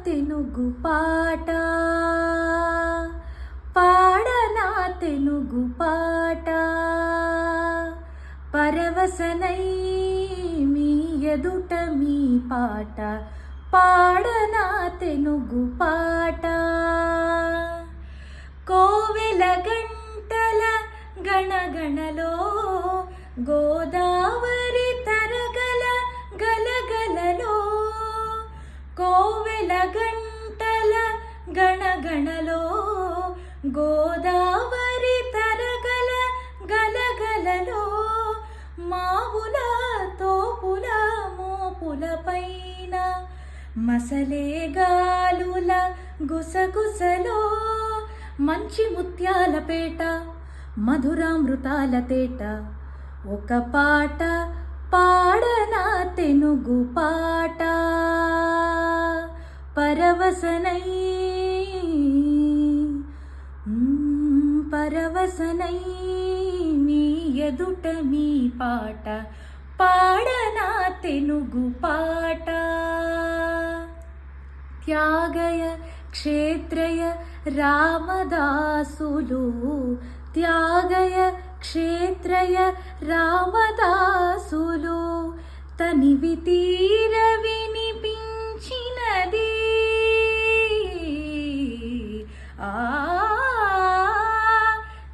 తెనుగు పాట పాడనా తెనుగు పాట పరవశనై మీ ఎదుట మీ పాట పాడనా తెనుగు పాట కోవెల గంటల గణగణలో గోదావరి తరగల గలగలలో కోవెల గంటల గణగణలో గోదావరి తరగల గలగలలో మావుల తోపుల మోపుల పైన మసలే గాలుల గుసగుసలో మంచి ముత్యాల పేట మధురామృతాల తేట ఒక పాట పాడనా తెనుగు పాట పరవశనై పరవశనై మీ ఎదుట మీ పాట పాడనా తెనుగు పాట త్యాగయ క్షేత్రయ రామదాసులు త్యాగయ క్షేత్రయ రామదాసులు తనివి తీర వినిపించినది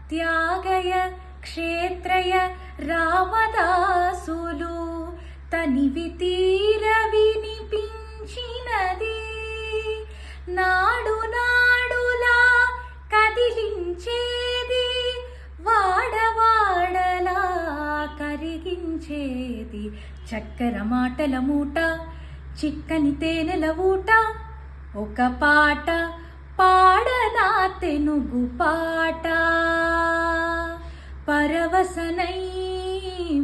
త్యాగయ క్షేత్రయ రామదాసులు తనివి తీర వినిపించినది నాడు నాడులా కదిలించేది వాడవాడలా కరిగించేది చక్కెర మాటల మూట చిక్కని తేనెల ఊట ఒక పాట పాడనా తెనుగు పాట పరవశనై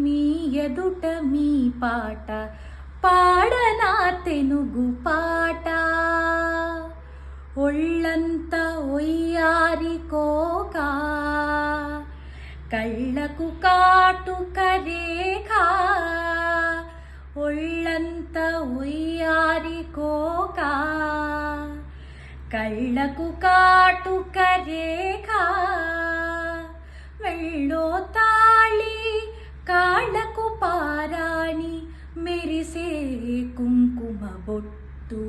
మీ ఎదుట మీ పాట పాడనా తెనుగు పాట ఒళ్ళంత ఒయ్యారి కోక కళ్ళకు కాటుక రేఖ ఒళ్ళంత ఒయ్యారి కోక కళ్ళకు కాటుక రేఖ మెళ్ళో తాళి కాళ్ళకు పారాణి మెరిసే కుంకుమ బొట్టు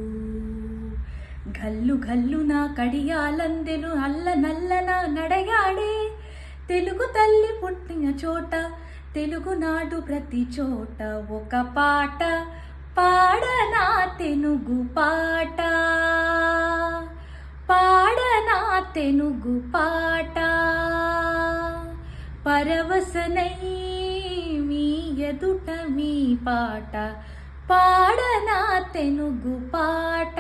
గల్లు గల్లు నా కడియాలందెలు అల్ల నల్లన నడయాడే తెలుగు తల్లి పుట్టిన చోట తెలుగునాడు ప్రతి చోట ఒక పాట పాడనా తెనుగు పాట పాడనా తెనుగు పాట పరవశనై మీ ఎదుట మీ పాట పాడనా తెనుగు పాట